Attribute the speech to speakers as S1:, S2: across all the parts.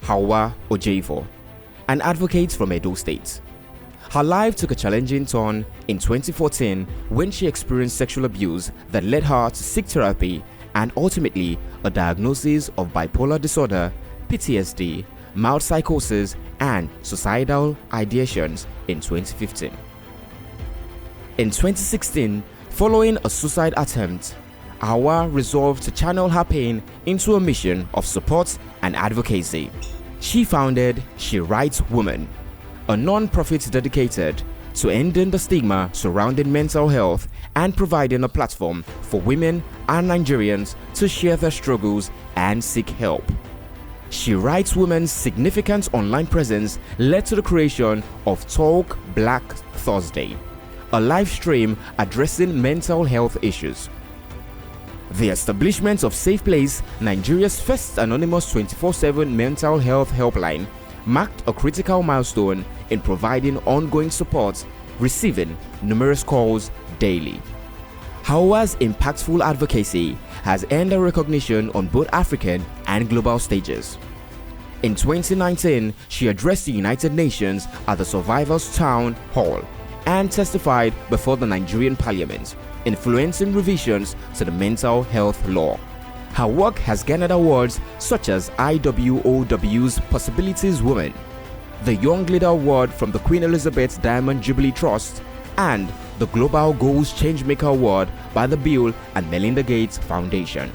S1: Hauwa Ojeifo, an advocate from Edo State. Her life took a challenging turn in 2014 when she experienced sexual abuse that led her to seek therapy and ultimately a diagnosis of bipolar disorder, PTSD, mild psychosis, and suicidal ideations in 2015. In 2016, following a suicide attempt, Hauwa resolved to channel her pain into a mission of support and advocacy. She founded She Writes Woman, a non-profit dedicated to ending the stigma surrounding mental health and providing a platform for women and Nigerians to share their struggles and seek help. She Writes Woman's significant online presence led to the creation of Talk Black Thursday, a live stream addressing mental health issues. The establishment of Safe Place, Nigeria's first anonymous 24/7 mental health helpline, marked a critical milestone in providing ongoing support, receiving numerous calls daily. Hauwa's impactful advocacy has earned her recognition on both African and global stages. In 2019, she addressed the United Nations at the Survivors Town Hall and testified before the Nigerian Parliament, influencing revisions to the mental health law. Her work has garnered awards such as IWOW's Possibilities Woman, the Young Leader Award from the Queen Elizabeth Diamond Jubilee Trust, and the Global Goals Changemaker Award by the Bill and Melinda Gates Foundation.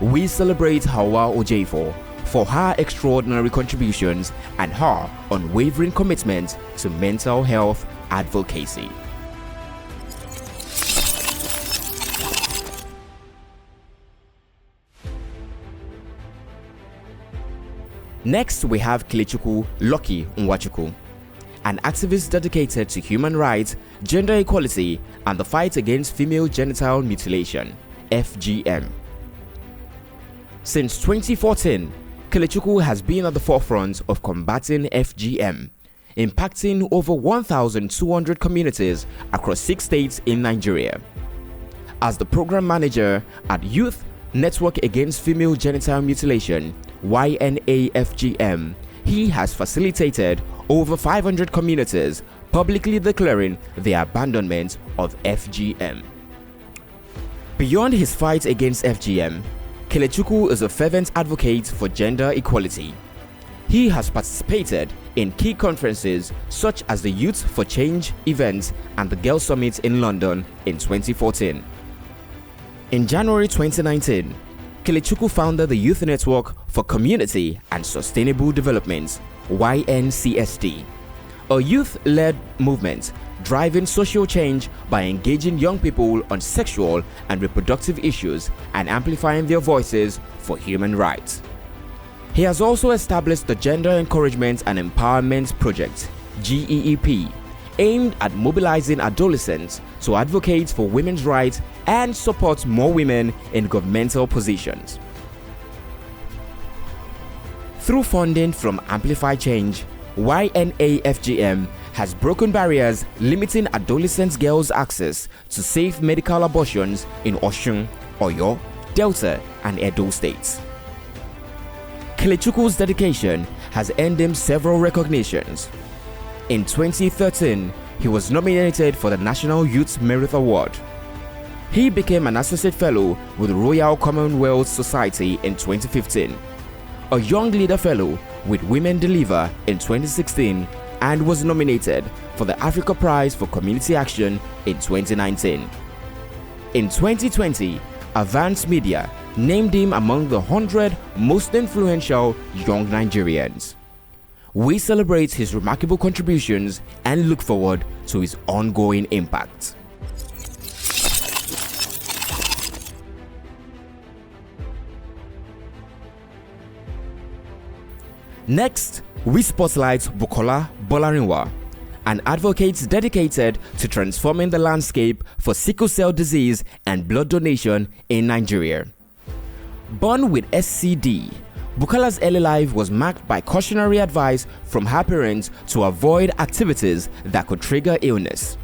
S1: We celebrate Hauwa Ojeifo for her extraordinary contributions and her unwavering commitment to mental health advocacy. Next, we have Kelechukwu Nwachukwu, an activist dedicated to human rights, gender equality, and the fight against female genital mutilation, FGM. Since 2014, Kelechukwu has been at the forefront of combating FGM, impacting over 1,200 communities across 6 states in Nigeria. As the program manager at Youth Network Against Female Genital Mutilation, YNAFGM, he has facilitated over 500 communities publicly declaring the abandonment of FGM. Beyond his fight against FGM, Kelechukwu is a fervent advocate for gender equality. He has participated in key conferences such as the Youth for Change event and the Girls Summit in London in 2014. In January 2019, Kelechukwu founded the Youth Network for Community and Sustainable Development, YNCSD, a youth-led movement driving social change by engaging young people on sexual and reproductive issues and amplifying their voices for human rights. He has also established the Gender Encouragement and Empowerment Project, GEEP, aimed at mobilizing adolescents to advocate for women's rights and support more women in governmental positions. Through funding from Amplify Change, YNAFGM has broken barriers limiting adolescent girls' access to safe medical abortions in Osun, Oyo, Delta, and Edo states. Kelechukwu's dedication has earned him several recognitions. In 2013, he was nominated for the National Youth Merit Award. He became an Associate Fellow with the Royal Commonwealth Society in 2015, a Young Leader Fellow with Women Deliver in 2016, and was nominated for the Africa Prize for Community Action in 2019. In 2020, Advance Media named him among the 100 most influential young Nigerians. We celebrate his remarkable contributions and look forward to his ongoing impact. Next, we spotlight Bukola Bolarinwa, an advocate dedicated to transforming the landscape for sickle cell disease and blood donation in Nigeria. Born with SCD, Bukola's early life was marked by cautionary advice from her parents to avoid activities that could trigger illness.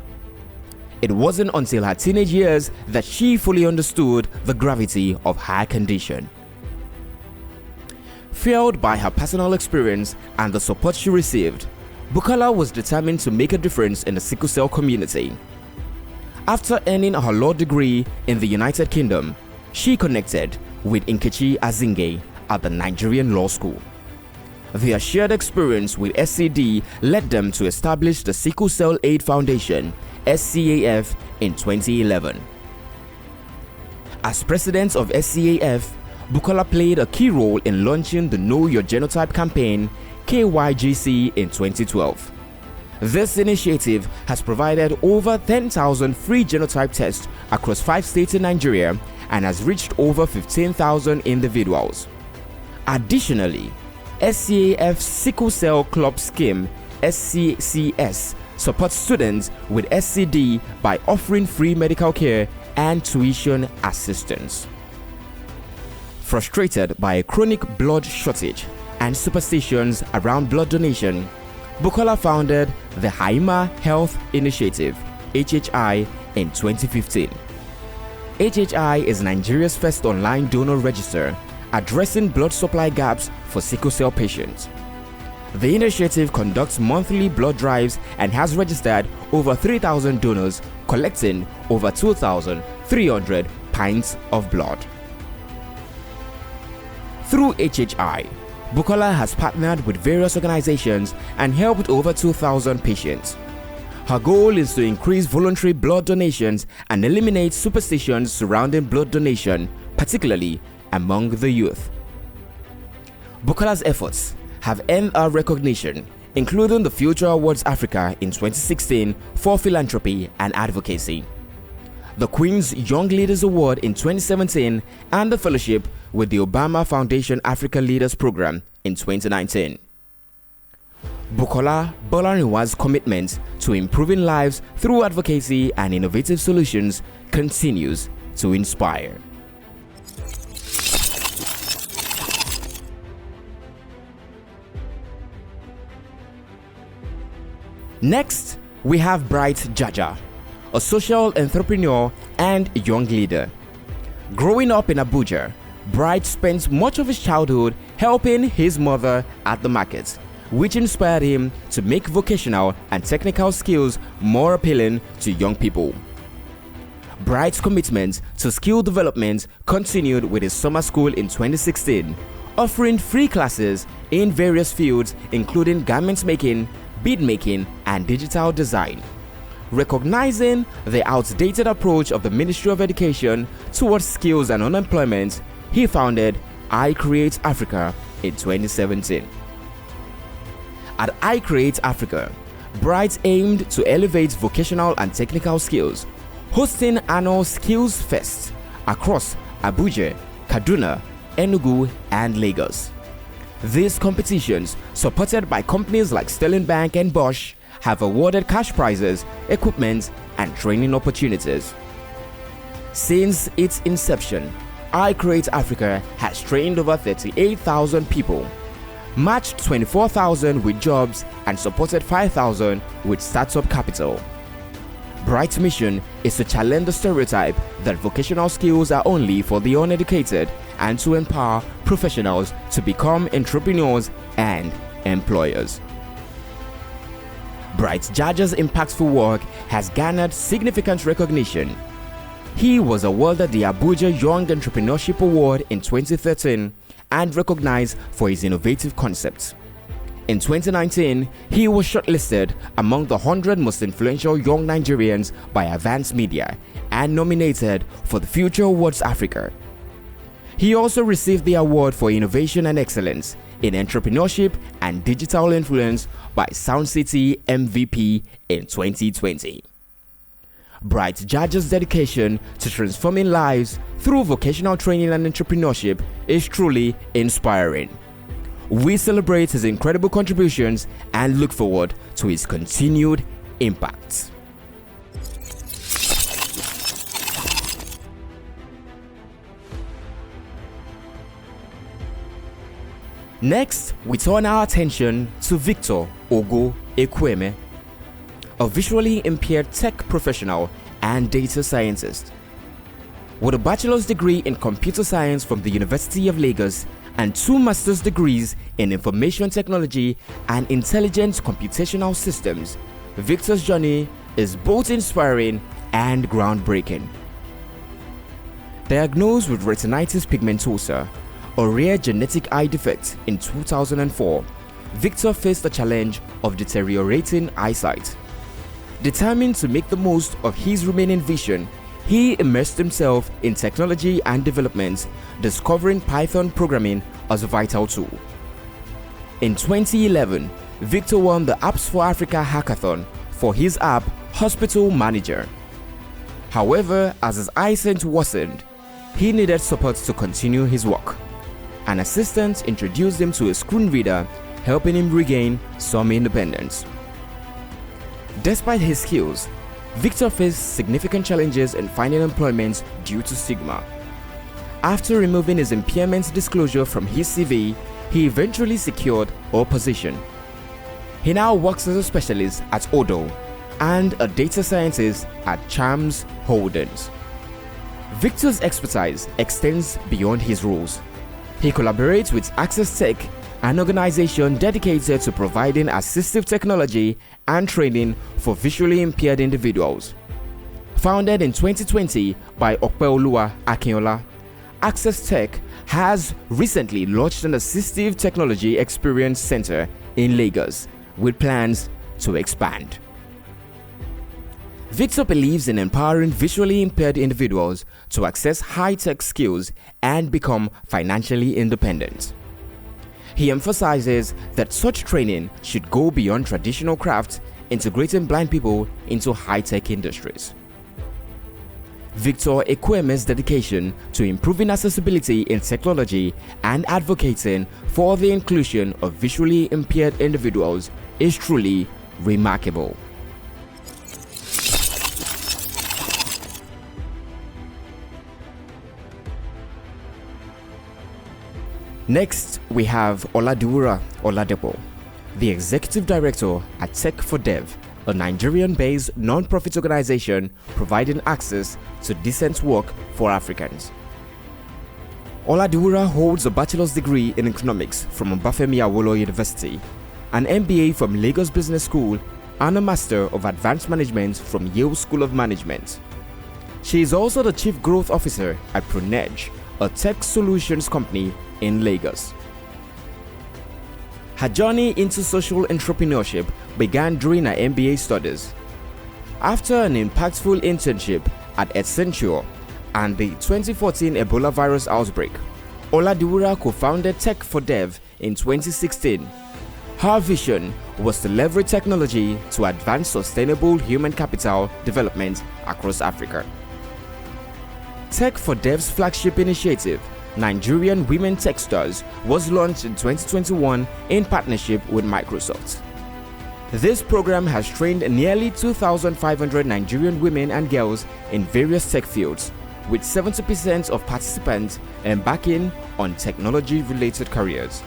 S1: It wasn't until her teenage years that she fully understood the gravity of her condition. Fueled by her personal experience and the support she received, Bukola was determined to make a difference in the sickle cell community. After earning her law degree in the United Kingdom, she connected with Nkechi Azinge at the Nigerian Law School. Their shared experience with SCD led them to establish the Sickle Cell Aid Foundation (SCAF) in 2011. As president of SCAF, Bukola played a key role in launching the Know Your Genotype campaign (KYGC) in 2012. This initiative has provided over 10,000 free genotype tests across 5 states in Nigeria and has reached over 15,000 individuals. Additionally, SCAF's Sickle Cell Club Scheme (SCCS) supports students with SCD by offering free medical care and tuition assistance. Frustrated by a chronic blood shortage and superstitions around blood donation, Bukola founded the Haima Health Initiative (HHI) in 2015. HHI is Nigeria's first online donor register addressing blood supply gaps for sickle cell patients. The initiative conducts monthly blood drives and has registered over 3,000 donors, collecting over 2,300 pints of blood. Through HHI, Bukola has partnered with various organizations and helped over 2,000 patients. Her goal is to increase voluntary blood donations and eliminate superstitions surrounding blood donation, particularly among the youth. Bukola's efforts have earned her recognition, including the Future Awards Africa in 2016 for philanthropy and advocacy, the Queen's Young Leaders Award in 2017, and the fellowship with the Obama Foundation Africa Leaders Program in 2019. Bukola Bolarinwa's commitment to improving lives through advocacy and innovative solutions continues to inspire. Next, we have Bright Jaja, a social entrepreneur and young leader. Growing up in Abuja, Bright spent much of his childhood helping his mother at the market, which inspired him to make vocational and technical skills more appealing to young people. Bright's commitment to skill development continued with his summer school in 2016, offering free classes in various fields including garment making, bead making, and digital design. Recognizing the outdated approach of the Ministry of Education towards skills and unemployment, he founded EiE Create Africa in 2017. At EiE Create Africa, Bright aimed to elevate vocational and technical skills, hosting annual Skills Fest across Abuja, Kaduna, Enugu, and Lagos. These competitions, supported by companies like Sterling Bank and Bosch, have awarded cash prizes, equipment, and training opportunities. Since its inception, EiE Create Africa has trained over 38,000 people, matched 24,000 with jobs, and supported 5,000 with startup capital. Bright's mission is to challenge the stereotype that vocational skills are only for the uneducated and to empower professionals to become entrepreneurs and employers. Bright Jaja's impactful work has garnered significant recognition. He was awarded the Abuja Young Entrepreneurship Award in 2013 and recognized for his innovative concepts. In 2019, he was shortlisted among the 100 most influential young Nigerians by Advance Media and nominated for the Future Awards Africa. He also received the award for Innovation and Excellence in Entrepreneurship and Digital Influence by Sound City MVP in 2020. Bright Jaja's dedication to transforming lives through vocational training and entrepreneurship is truly inspiring. We celebrate his incredible contributions and look forward to his continued impact. Next, we turn our attention to Victor Ogo Ekweme, a visually impaired tech professional and data scientist. With a bachelor's degree in computer science from the University of Lagos and 2 master's degrees in information technology and intelligent computational systems, Victor's journey is both inspiring and groundbreaking. Diagnosed with retinitis pigmentosa, a rare genetic eye defect, in 2004, Victor faced the challenge of deteriorating eyesight. Determined to make the most of his remaining vision, he immersed himself in technology and development, discovering Python programming as a vital tool. In 2011, Victor won the Apps for Africa hackathon for his app Hospital Manager. However, as his eyesight worsened, he needed support to continue his work. An assistant introduced him to a screen reader, helping him regain some independence. Despite his skills, Victor faced significant challenges in finding employment due to stigma. After removing his impairment disclosure from his CV, he eventually secured a position. He now works as a specialist at Odo and a data scientist at Chams Holdings. Victor's expertise extends beyond his roles. He collaborates with Access Tech, an organization dedicated to providing assistive technology and training for visually impaired individuals. Founded in 2020 by Opeoluwa Akinola, Access Tech has recently launched an assistive technology experience center in Lagos with plans to expand. Victor believes in empowering visually impaired individuals to access high-tech skills and become financially independent. He emphasizes that such training should go beyond traditional crafts, integrating blind people into high-tech industries. Victor Ekweme's dedication to improving accessibility in technology and advocating for the inclusion of visually impaired individuals is truly remarkable. Next, we have Oladiwura Oladipo, the Executive Director at Tech for Dev, a Nigerian-based non-profit organization providing access to decent work for Africans. Oladiwura holds a bachelor's degree in economics from Obafemi Awolowo University, an MBA from Lagos Business School, and a Master of Advanced Management from Yale School of Management. She is also the Chief Growth Officer at Prunej, a tech solutions company in Lagos. Her journey into social entrepreneurship began during her MBA studies. After an impactful internship at Accenture and the 2014 Ebola virus outbreak, Oladiwura co-founded Tech for Dev in 2016. Her vision was to leverage technology to advance sustainable human capital development across Africa. Tech for Dev's flagship initiative, Nigerian Women Tech Stars, was launched in 2021 in partnership with Microsoft. This program has trained nearly 2,500 Nigerian women and girls in various tech fields, with 70% of participants embarking on technology-related careers.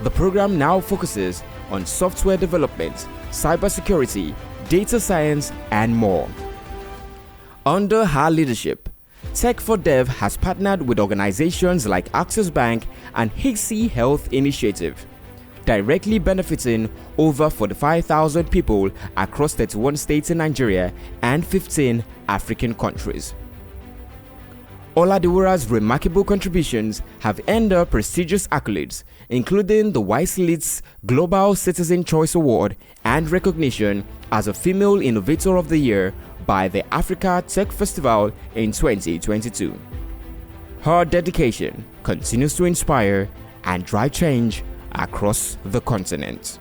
S1: The program now focuses on software development, cybersecurity, data science, and more. Under her leadership, Tech for Dev has partnered with organizations like Access Bank and Hixie Health Initiative, directly benefiting over 45,000 people across 31 states in Nigeria and 15 African countries. Oladiwura's remarkable contributions have earned her prestigious accolades, including the Wiselitz Global Citizen Choice Award and recognition as a Female Innovator of the Year by the Africa Tech Festival in 2022. Her dedication continues to inspire and drive change across the continent.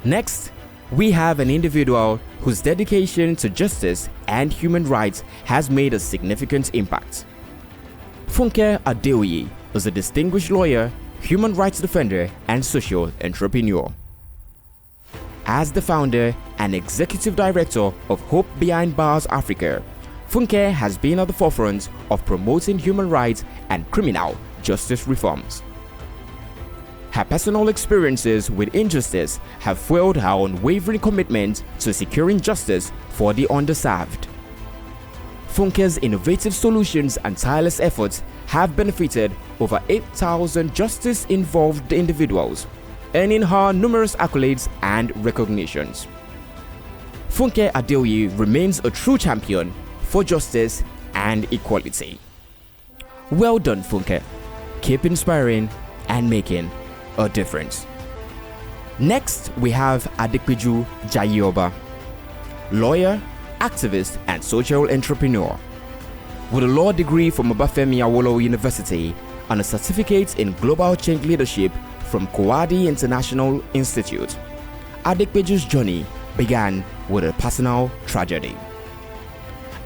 S1: Next, we have an individual whose dedication to justice and human rights has made a significant impact. Funke Adeoye is a distinguished lawyer, human rights defender, and social entrepreneur. As the founder and executive director of Hope Behind Bars Africa, Funke has been at the forefront of promoting human rights and criminal justice reforms. Her personal experiences with injustice have fueled her unwavering commitment to securing justice for the underserved. Funke's innovative solutions and tireless efforts have benefited over 8,000 justice-involved individuals, earning her numerous accolades and recognitions. Funke Adeoye remains a true champion for justice and equality. Well done, Funke. Keep inspiring and making a difference. Next, we have Adepeju Jaiyeoba, lawyer, activist, and social entrepreneur. With a law degree from Obafemi Awolowo University and a certificate in global change leadership from Kowadi International Institute, Adepeju's journey began with a personal tragedy.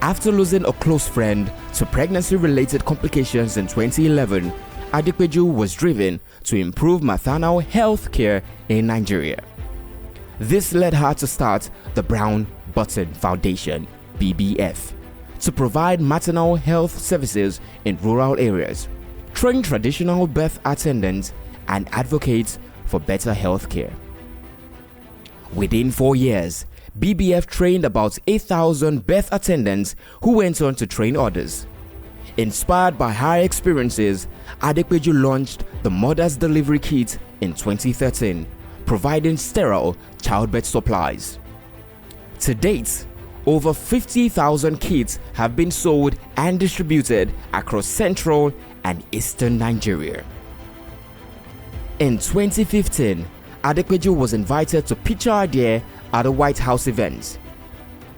S1: After losing a close friend to pregnancy-related complications in 2011, Adepeju was driven to improve maternal health care in Nigeria. This led her to start the Brown Button Foundation, BBF, to provide maternal health services in rural areas, train traditional birth attendants, and advocate for better health care. Within 4 years, BBF trained about 8,000 birth attendants who went on to train others. Inspired by her experiences, Adepeju launched the Mother's Delivery Kit in 2013, providing sterile childbirth supplies. To date, over 50,000 kits have been sold and distributed across central and eastern Nigeria. In 2015, Adepeju was invited to pitch her idea at a White House event.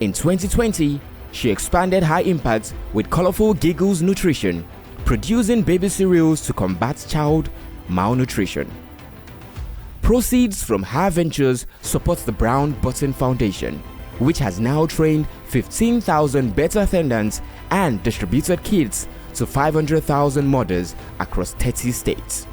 S1: In 2020, she expanded her impact with Colorful Giggles Nutrition, producing baby cereals to combat child malnutrition. Proceeds from her ventures support the Brown Button Foundation, which has now trained 15,000 birth attendants and distributed kits to 500,000 mothers across 30 states.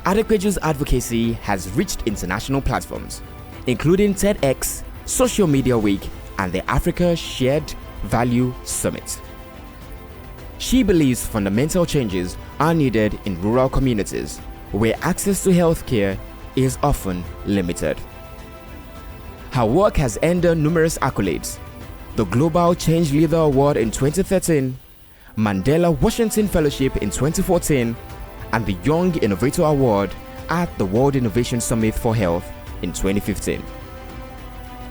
S1: Adepeju's advocacy has reached international platforms, including TEDx, Social Media Week, and the Africa Shared Value Summit. She believes fundamental changes are needed in rural communities where access to healthcare is often limited. Her work has earned her numerous accolades: the Global Change Leader Award in 2013, Mandela Washington Fellowship in 2014, and the Young Innovator Award at the World Innovation Summit for Health in 2015.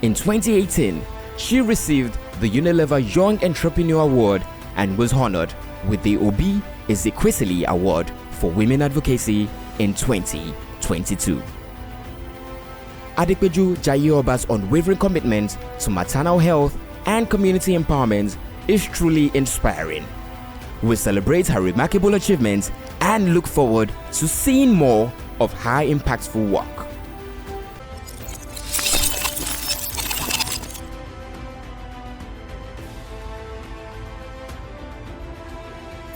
S1: In 2018, she received the Unilever Young Entrepreneur Award and was honored with the Obi Ezekwesili Award for Women Advocacy in 2022. Adepeju Jaiyeoba's unwavering commitment to maternal health and community empowerment is truly inspiring. We celebrate her remarkable achievements and look forward to seeing more of her impactful work.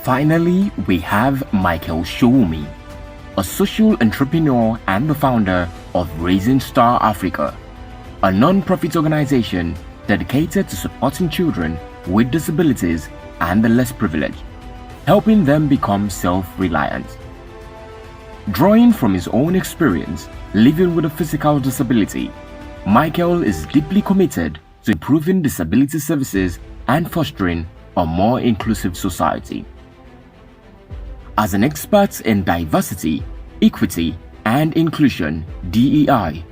S2: Finally, we have Michael Showunmi, a social entrepreneur and the founder of Rising Star Africa, a non-profit organization dedicated to supporting children with disabilities and the less privileged, helping them become self-reliant. Drawing from his own experience living with a physical disability, Michael is deeply committed to improving disability services and fostering a more inclusive society. As an expert in diversity, equity, and inclusion (DEI),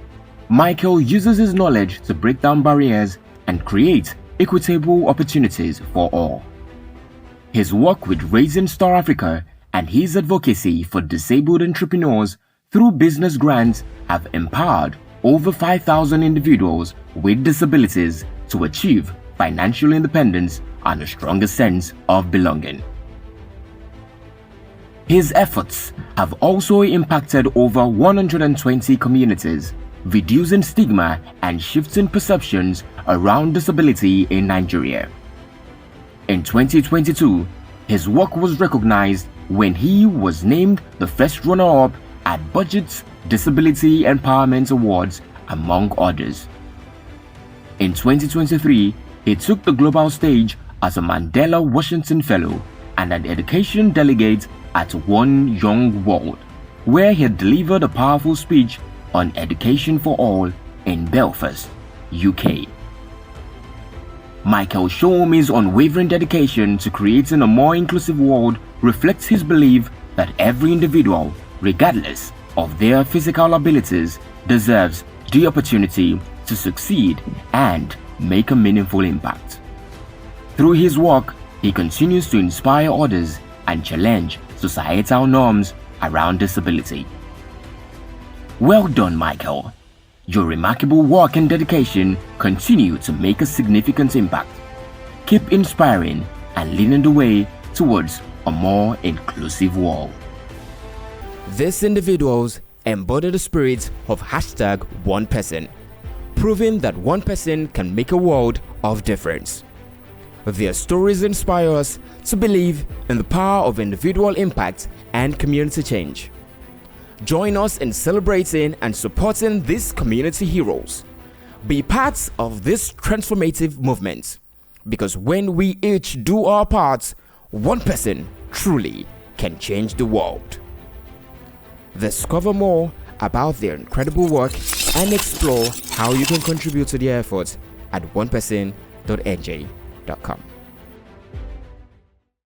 S2: Michael uses his knowledge to break down barriers and create equitable opportunities for all. His work with Rising Star Africa and his advocacy for disabled entrepreneurs through business grants have empowered over 5,000 individuals with disabilities to achieve financial independence and a stronger sense of belonging. His efforts have also impacted over 120 communities, reducing stigma and shifting perceptions around disability in Nigeria. In 2022, his work was recognized when he was named the first runner-up at Budget's Disability Empowerment Awards, among others. In 2023, he took the global stage as a Mandela Washington Fellow and an education delegate at One Young World, where he delivered a powerful speech on education for all in Belfast, UK. Michael Showunmi's unwavering dedication to creating a more inclusive world reflects his belief that every individual, regardless of their physical abilities, deserves the opportunity to succeed and make a meaningful impact. Through his work, he continues to inspire others and challenge societal norms around disability. Well done, Michael. Your remarkable work and dedication continue to make a significant impact. Keep inspiring and leading the way towards a more inclusive world.
S1: These individuals embody the spirit of #OnePerson, proving that one person can make a world of difference. Their stories inspire us to believe in the power of individual impact and community change. Join us in celebrating and supporting these community heroes. Be part of this transformative movement, because when we each do our part, one person truly can change the world. Discover more about their incredible work and explore how you can contribute to their efforts at oneperson.ng.com.